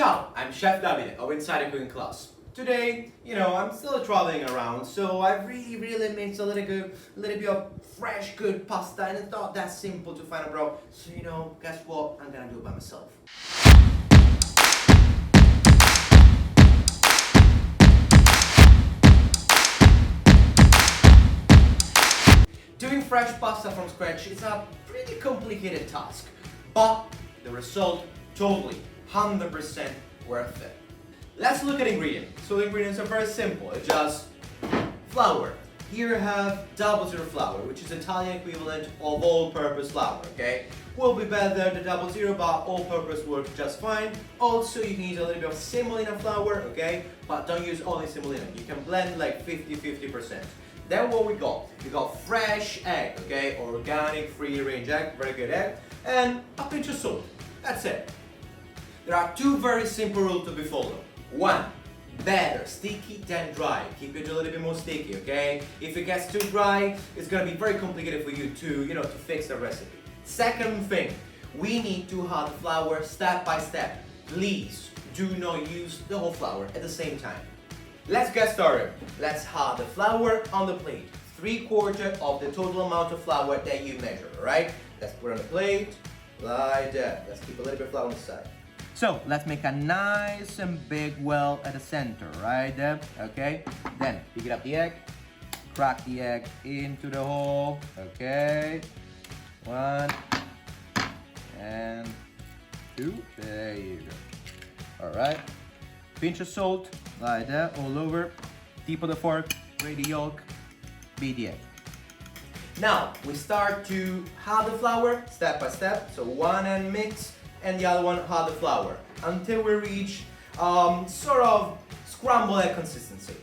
Ciao, I'm Chef Davide of Insideat cooking class. Today, I'm still traveling around, so I really made a little bit of fresh, good pasta, and it's not that simple to find abroad. So, guess what? I'm gonna do it by myself. Doing fresh pasta from scratch is a pretty complicated task, but the result totally 100% worth it. Let's look at ingredients. So the ingredients are very simple. It's just flour. Here I have 00 flour, which is Italian equivalent of all-purpose flour, okay? Will be better the 00, but all-purpose works just fine. Also, you can use a little bit of semolina flour, okay? But don't use only semolina. You can blend like 50-50%. Then what we got? We got fresh egg, okay? Organic, free-range egg, very good egg. And a pinch of salt. That's it. There are two very simple rules to be followed. One, better sticky than dry. Keep it a little bit more sticky, okay? If it gets too dry, it's gonna be very complicated for you to fix the recipe. Second thing, we need to add flour step by step. Please do not use the whole flour at the same time. Let's get started. Let's add the flour on the plate. 3/4 of the total amount of flour that you measure, alright? Let's put it on the plate, like that. Let's keep a little bit of flour on the side. So let's make a nice and big well at the center, right there, okay? Then pick up the egg, crack the egg into the hole, okay? 1 and 2, there you go. All right, pinch of salt, like that, all over. Tip of the fork, ready the yolk, beat the egg. Now we start to add the flour step by step, so one end mix, and the other one add the flour until we reach sort of scrambled egg consistency.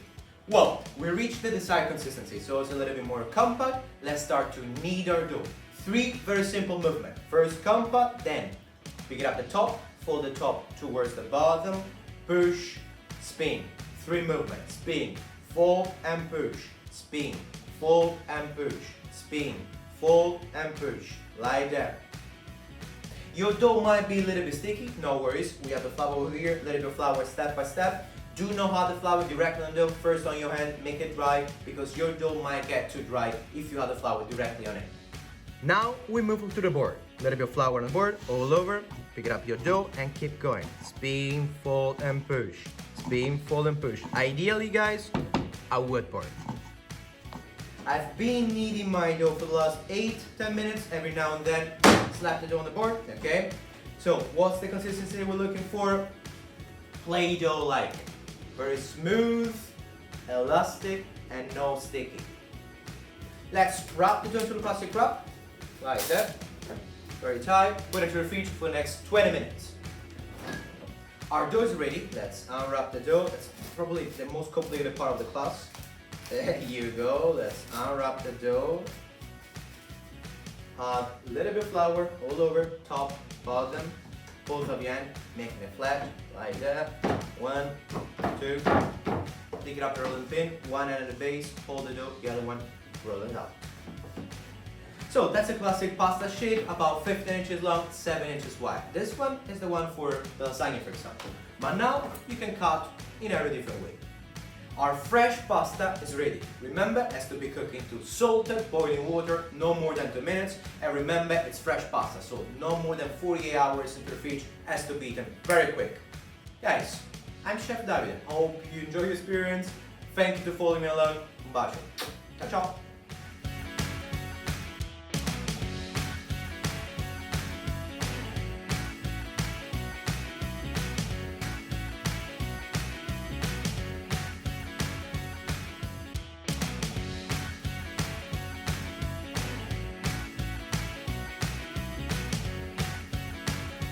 Well, we reach the desired consistency, so it's a little bit more compact. Let's start to knead our dough. 3 very simple movements. First compact, then pick it up the top, fold the top towards the bottom, push, spin. 3 movements, spin, fold and push, spin, fold and push, spin, fold and push, like that. Your dough might be a little bit sticky, no worries. We have the flour over here, little bit of flour step by step. Do not add the flour directly on the dough, first on your hand, make it dry, because your dough might get too dry if you add the flour directly on it. Now we move to the board. Little bit of flour on the board, all over. Pick it up your dough and keep going. Spin, fold and push. Spin, fold and push. Ideally, guys, a wood board. I've been kneading my dough for the last 8-10 minutes. Every now and then, slap the dough on the board, okay? So, what's the consistency we're looking for? Play-doh-like. Very smooth, elastic, and no sticky. Let's wrap the dough into the plastic wrap, like that. Very tight. Put it to the fridge for the next 20 minutes. Our dough is ready. Let's unwrap the dough. That's probably the most complicated part of the class. There you go. Let's unwrap the dough. Add a little bit of flour all over, top, bottom, both of the end, making it flat, like that. 1, 2. Pick it up the rolling pin, one end at the base, hold the dough, the other one, roll it out. So that's a classic pasta shape, about 15 inches long, 7 inches wide. This one is the one for the lasagna, for example. But now you can cut in a very different way. Our fresh pasta is ready. Remember, it has to be cooked into salted boiling water, no more than 2 minutes. And remember, it's fresh pasta, so no more than 48 hours into the fridge, has to be eaten very quick. Guys, I'm Chef Davide. Hope you enjoy your experience. Thank you for following me along. Ciao, ciao.